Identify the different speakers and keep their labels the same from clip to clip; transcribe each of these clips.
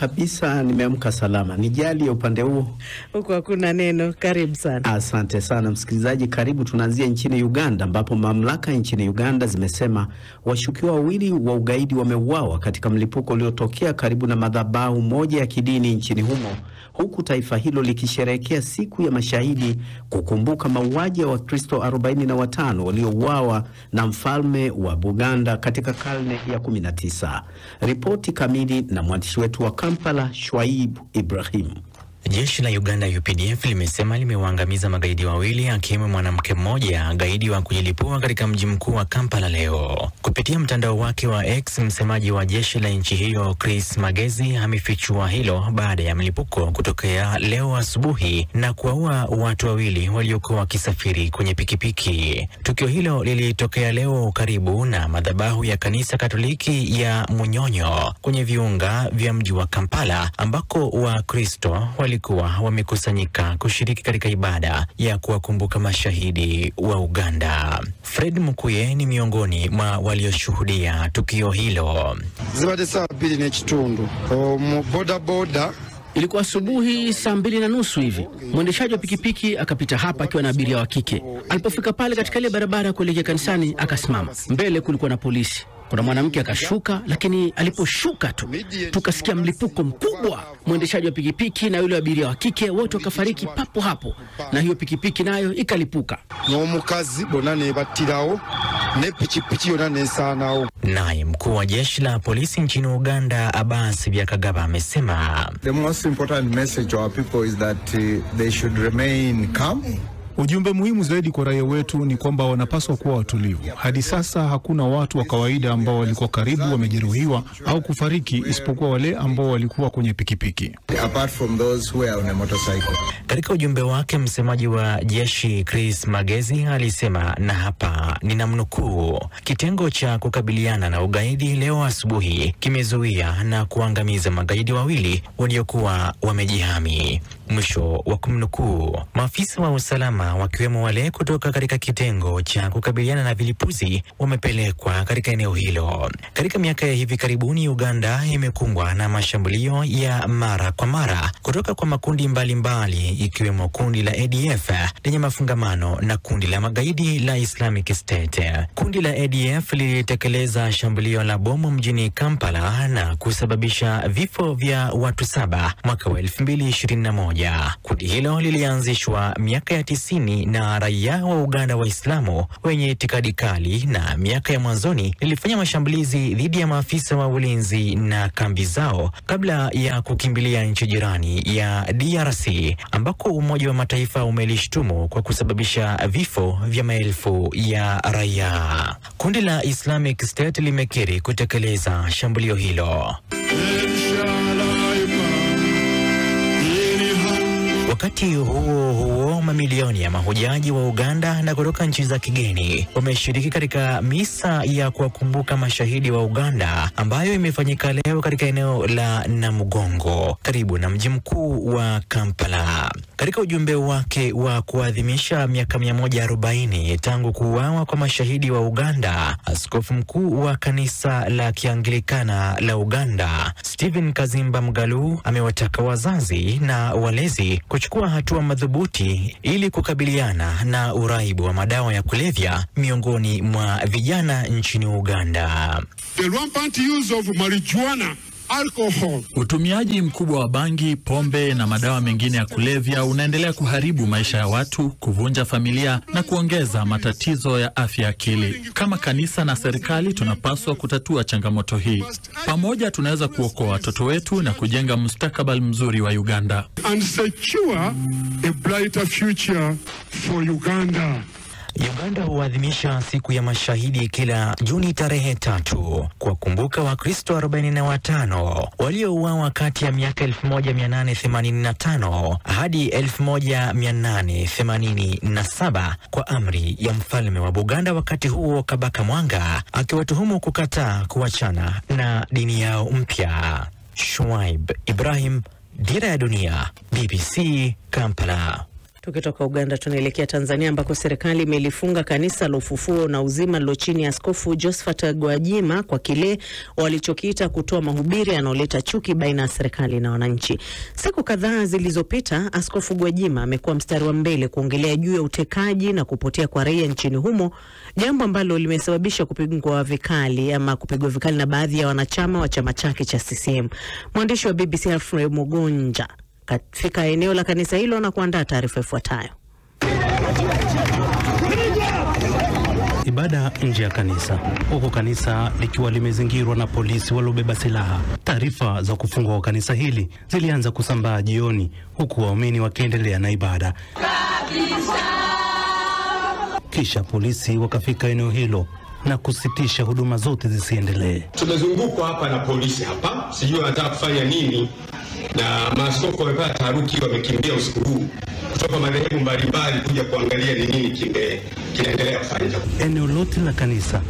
Speaker 1: kabisa, nimeamka salama. Nijali ya upande huo.
Speaker 2: Huko hakuna neno. Karibu sana.
Speaker 1: Asante sana msikilizaji, karibu. Tunaanzia nchini Uganda ambapo mamlaka nchini Uganda zimesema washukiwa wawili wa ugaidi wameuawa katika mlipuko uliotokea karibu na madhabahu moja ya kidini nchini humo, huku taifa hilo likisherehekea siku ya mashahidi kukumbuka mauaji ya Wakristo 45 waliouawa na mfalme wa Buganda katika karne ya 19. Ripoti kamili na mwandishi wetu wa Kampala, Shuaib Ibrahim.
Speaker 3: Jeshi la Uganda UPDF limesema limewaangamiza magaidi wawili akiwemo mwanamke mmoja, gaidi wa kujilipua katika mji mkuu wa Kampala leo. Kupitia mtandao wake wa X, msemaji wa jeshi la nchi hiyo Chris Magezi amefichua hilo baada ya mlipuko kutokea leo asubuhi na kuwaua watu wawili waliokuwa wakisafiri kwenye pikipiki. Tukio hilo lilitokea leo karibu na madhabahu ya kanisa Katoliki ya Munyonyo kwenye viunga vya mji wa Kampala, ambako Wakristo walikuwa wamekusanyika kushiriki katika ibada ya kuwakumbuka mashahidi wa Uganda. Fred Mukuye ni miongoni mwa walioshuhudia tukio hilo.
Speaker 4: Ilikuwa asubuhi saa 2:30 hivi. Mwendeshaji wa pikipiki akapita hapa akiwa na abiria wa kike. Alipofika pale katika ile barabara kuelekea kanisani akasimama. Mbele kulikuwa na polisi. Kuna mwanamke akashuka, lakini aliposhuka tu tukasikia mlipuko mkubwa. Mwendeshaji wa pikipiki na yule abiria wa kike wote wakafariki papo hapo, na hiyo pikipiki nayo ikalipuka.
Speaker 3: Naye mkuu wa jeshi la polisi nchini Uganda Abbas Byakagaba amesema
Speaker 5: the most important message to our people is that they should remain calm.
Speaker 6: Ujumbe muhimu zaidi kwa raia wetu ni kwamba wanapaswa kuwa watulivu. Hadi sasa hakuna watu wa kawaida ambao walikuwa karibu wamejeruhiwa au kufariki, isipokuwa wale ambao walikuwa kwenye pikipiki.
Speaker 5: Apart from those who are on a motorcycle.
Speaker 3: Katika ujumbe wake, msemaji wa jeshi Chris Magezi alisema, na hapa ninamnukuu, kitengo cha kukabiliana na ugaidi leo asubuhi kimezuia na kuangamiza magaidi wawili waliokuwa wamejihami, mwisho wa kumnukuu. Maafisa wa usalama wakiwemo wale kutoka katika kitengo cha kukabiliana na vilipuzi wamepelekwa katika eneo hilo. Katika miaka ya hivi karibuni, Uganda imekumbwa na mashambulio ya mara kwa mara kutoka kwa makundi mbalimbali, ikiwemo kundi la ADF lenye mafungamano na kundi la magaidi la Islamic State. Kundi la ADF lilitekeleza shambulio la bomu mjini Kampala na kusababisha vifo vya watu 7 mwaka wa 2021. Kundi hilo lilianzishwa miaka ya 90 na raia wa Uganda Waislamu wenye itikadi kali, na miaka ya mwanzoni lilifanya mashambulizi dhidi ya maafisa wa ulinzi na kambi zao kabla ya kukimbilia nchi jirani ya DRC, ambako Umoja wa Mataifa umelishtumu kwa kusababisha vifo vya maelfu ya raia. Kundi la Islamic State limekiri kutekeleza shambulio hilo. Wakati huo mamilioni ya mahujaji wa Uganda na kutoka nchi za kigeni wameshiriki katika misa ya kuwakumbuka mashahidi wa Uganda ambayo imefanyika leo katika eneo la Namugongo karibu na mji mkuu wa Kampala. Katika ujumbe wake wa kuadhimisha miaka 140 tangu kuuawa kwa mashahidi wa Uganda, askofu mkuu wa kanisa la Kianglikana la Uganda Stephen Kazimba Mugalu amewataka wazazi na walezi kuchukua hatua madhubuti ili kukabiliana na uraibu wa madawa ya kulevya miongoni mwa vijana nchini Uganda.
Speaker 7: The rampant use of marijuana, alcohol.
Speaker 8: Utumiaji mkubwa wa bangi, pombe na madawa mengine ya kulevya unaendelea kuharibu maisha ya watu, kuvunja familia na kuongeza matatizo ya afya ya akili. Kama kanisa na serikali tunapaswa kutatua changamoto hii. Pamoja tunaweza kuokoa watoto wetu na kujenga mustakabali mzuri wa Uganda.
Speaker 7: And secure a brighter future for Uganda.
Speaker 3: Uganda huadhimisha siku ya mashahidi kila Juni tarehe 3 kuwakumbuka Wakristo 45 waliouawa kati ya miaka 1885 hadi 1887 kwa amri ya mfalme wa Buganda wakati huo, Kabaka Mwanga, akiwatuhumu kukataa kuachana na dini yao mpya. Shuaib Ibrahim, Dira ya Dunia, BBC, Kampala.
Speaker 2: Tukitoka Uganda tunaelekea Tanzania ambako serikali imelifunga kanisa la Ufufuo na Uzima lilo chini ya Askofu Josephat Gwajima kwa kile walichokiita kutoa mahubiri yanayoleta chuki baina ya serikali na wananchi. Siku kadhaa zilizopita, Askofu Gwajima amekuwa mstari wa mbele kuongelea juu ya utekaji na kupotea kwa raia nchini humo, jambo ambalo limesababisha kupigwa vikali na baadhi ya wanachama wa chama chake cha CCM. Mwandishi wa BBC Alfred Mugonja kafika eneo la kanisa hilo na kuandaa taarifa ifuatayo.
Speaker 9: Ibada nje ya kanisa, huko kanisa likiwa limezingirwa na polisi waliobeba silaha. Taarifa za kufungwa kwa kanisa hili zilianza kusambaa jioni, huku waumini wakiendelea na ibada. Kisha polisi wakafika eneo hilo na kusitisha huduma zote zisiendelee.
Speaker 10: Tumezungukwa hapa na polisi hapa, sijui wanataka kufanya nini, na maaskofu wamepata taharuki, wamekimbia usiku huu kutoka madhehebu mbalimbali kuja kuangalia ni nini kinaendelea kufanyika. Eneo lote la kanisa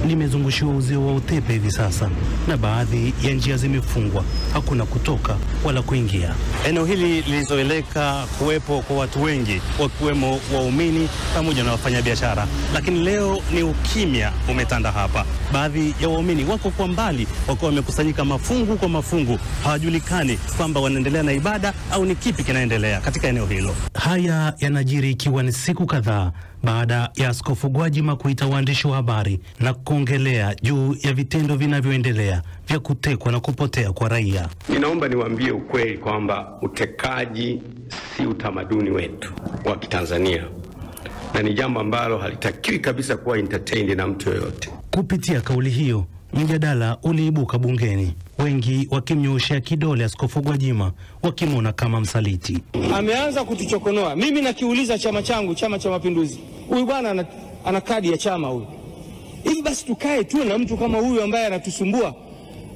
Speaker 10: limezungushiwa uzio wa utepe hivi sasa, na baadhi ya njia zimefungwa, hakuna kutoka wala kuingia. Eneo hili lilizoeleka kuwepo kwa watu wengi, wakiwemo waumini pamoja na wafanyabiashara, lakini leo ni ukimya umetanda hapa. Baadhi ya waumini wako kwa mbali, wako wamekusanyika mafungu kwa mafungu, hawajulikani kwamba wanaendelea na ibada au ni kipi kinaendelea katika eneo hilo. Haya yanajiri ikiwa ni siku kadhaa baada ya Askofu Gwajima kuita waandishi wa habari na kuongelea juu ya vitendo vinavyoendelea vya kutekwa na kupotea kwa raia. Ninaomba niwaambie ukweli kwamba utekaji si utamaduni wetu wa Kitanzania, na ni jambo ambalo halitakiwi kabisa kuwa entertained na mtu yoyote. Kupitia kauli hiyo, mjadala uliibuka bungeni, wengi wakimnyoshea kidole Askofu Gwajima, wakimwona kama msaliti.
Speaker 11: Ameanza kutuchokonoa. Mimi nakiuliza chama changu, Chama cha Mapinduzi, huyu bwana ana kadi ya chama huyu. Hivi basi tukae tu na mtu kama huyu ambaye anatusumbua,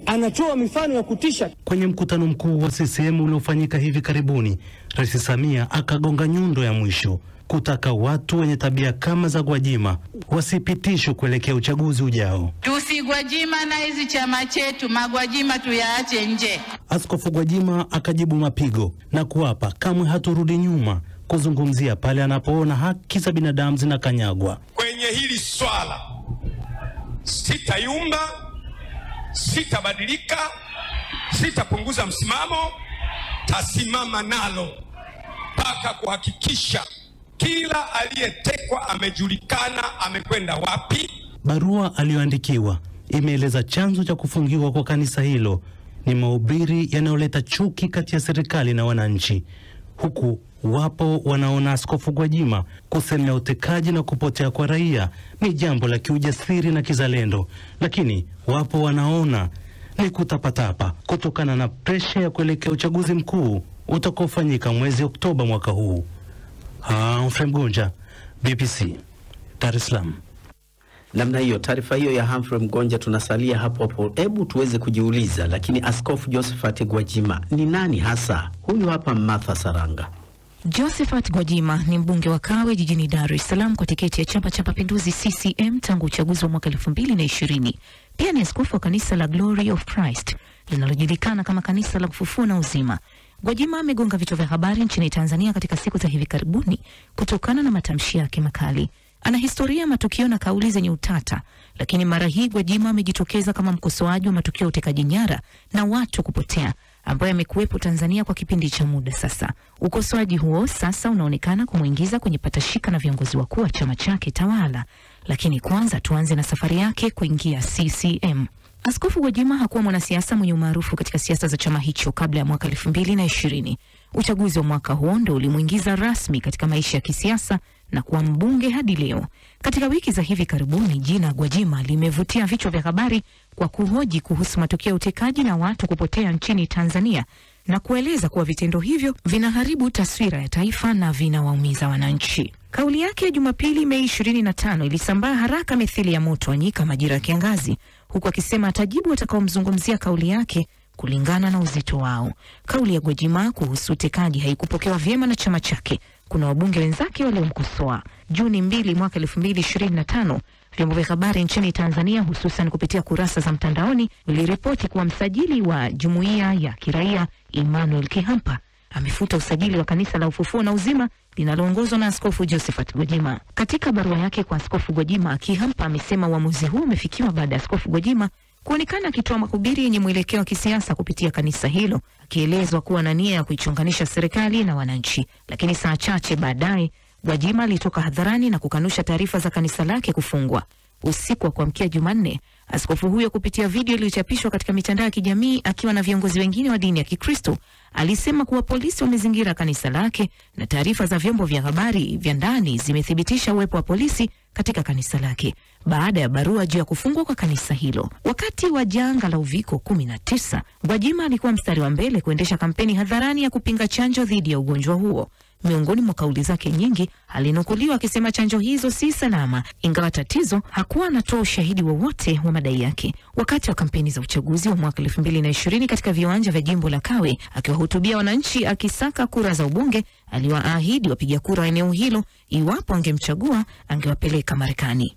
Speaker 11: anatoa mifano ya kutisha. Kwenye mkutano mkuu wa CCM uliofanyika hivi karibuni, Rais Samia akagonga nyundo ya mwisho kutaka watu wenye tabia kama za Gwajima wasipitishwe kuelekea uchaguzi ujao.
Speaker 12: Tusigwajima na hizi chama chetu, magwajima tuyaache nje.
Speaker 9: Askofu Gwajima akajibu mapigo na kuapa kamwe haturudi nyuma kuzungumzia pale anapoona haki za binadamu zinakanyagwa.
Speaker 13: Kwenye hili swala sitayumba, sitabadilika, sitapunguza msimamo, tasimama nalo mpaka kuhakikisha kila aliyetekwa amejulikana amekwenda wapi.
Speaker 9: Barua aliyoandikiwa imeeleza chanzo cha kufungiwa kwa kanisa hilo ni mahubiri yanayoleta chuki kati ya serikali na wananchi, huku wapo wanaona Askofu Gwajima kusemea utekaji na kupotea kwa raia ni jambo la kiujasiri na kizalendo, lakini wapo wanaona ni kutapatapa kutokana na presha ya kuelekea uchaguzi mkuu utakaofanyika mwezi Oktoba mwaka huu. Humphrey Mgonja, BBC, Dar es Salaam.
Speaker 1: Namna hiyo, taarifa hiyo ya Humphrey Mgonja. Tunasalia hapo hapo, hebu tuweze kujiuliza, lakini Askofu Josephat Gwajima ni nani hasa? Huyu hapa Martha Saranga.
Speaker 14: Josephat Gwajima ni mbunge wa Kawe jijini Dar es Salaam kwa tiketi ya Chama cha Mapinduzi CCM tangu uchaguzi wa mwaka 2020. Pia ni askofu wa kanisa la Glory of Christ linalojulikana kama kanisa la Ufufuo na Uzima. Gwajima amegonga vichwa vya habari nchini Tanzania katika siku za hivi karibuni kutokana na matamshi yake makali. Ana historia ya matukio na kauli zenye utata, lakini mara hii Gwajima amejitokeza kama mkosoaji wa matukio ya utekaji nyara na watu kupotea ambayo yamekuwepo Tanzania kwa kipindi cha muda sasa. Ukosoaji huo sasa unaonekana kumuingiza kwenye patashika na viongozi wakuu wa chama chake tawala. Lakini kwanza tuanze na safari yake kuingia CCM. Askofu Gwajima hakuwa mwanasiasa mwenye umaarufu katika siasa za chama hicho kabla ya mwaka 2020. Uchaguzi wa mwaka huo ndio ulimuingiza rasmi katika maisha ya kisiasa na kuwa mbunge hadi leo. Katika wiki za hivi karibuni, jina Gwajima limevutia vichwa vya habari kwa kuhoji kuhusu matukio ya utekaji na watu kupotea nchini Tanzania na kueleza kuwa vitendo hivyo vinaharibu taswira ya taifa na vinawaumiza wananchi. Kauli yake ya Jumapili Mei 25 ilisambaa haraka mithili ya moto wa nyika majira ya kiangazi, huku akisema atajibu atakaomzungumzia kauli yake kulingana na uzito wao. Kauli ya Gwajima kuhusu utekaji haikupokewa vyema na chama chake. Kuna wabunge wenzake waliomkosoa. Juni 2 mwaka 2025, vyombo vya habari nchini Tanzania hususan kupitia kurasa za mtandaoni viliripoti kuwa msajili wa jumuiya ya kiraia Emmanuel Kihampa amefuta usajili wa kanisa la Ufufuo na Uzima linaloongozwa na Askofu Josephat Gwajima. Katika barua yake kwa Askofu Gwajima, Kihampa amesema uamuzi huu umefikiwa baada ya Askofu Gwajima kuonekana akitoa mahubiri yenye mwelekeo wa kisiasa kupitia kanisa hilo, akielezwa kuwa na nia ya kuichonganisha serikali na wananchi. Lakini saa chache baadaye Gwajima alitoka hadharani na kukanusha taarifa za kanisa lake kufungwa. Usiku wa kuamkia Jumanne, askofu huyo kupitia video iliyochapishwa katika mitandao ya kijamii akiwa na viongozi wengine wa dini ya Kikristo alisema kuwa polisi wamezingira kanisa lake na taarifa za vyombo vya habari vya ndani zimethibitisha uwepo wa polisi katika kanisa lake baada ya barua juu ya kufungwa kwa kanisa hilo. Wakati wa janga la Uviko 19, Gwajima alikuwa mstari wa mbele kuendesha kampeni hadharani ya kupinga chanjo dhidi ya ugonjwa huo. Miongoni mwa kauli zake nyingi, alinukuliwa akisema chanjo hizo si salama, ingawa tatizo hakuwa anatoa ushahidi wowote wa madai yake. Wakati wa kampeni za uchaguzi wa mwaka 2020 katika viwanja vya jimbo la Kawe, akiwahutubia wananchi akisaka kura za ubunge, aliwaahidi wapiga kura wa eneo hilo iwapo angemchagua angewapeleka Marekani.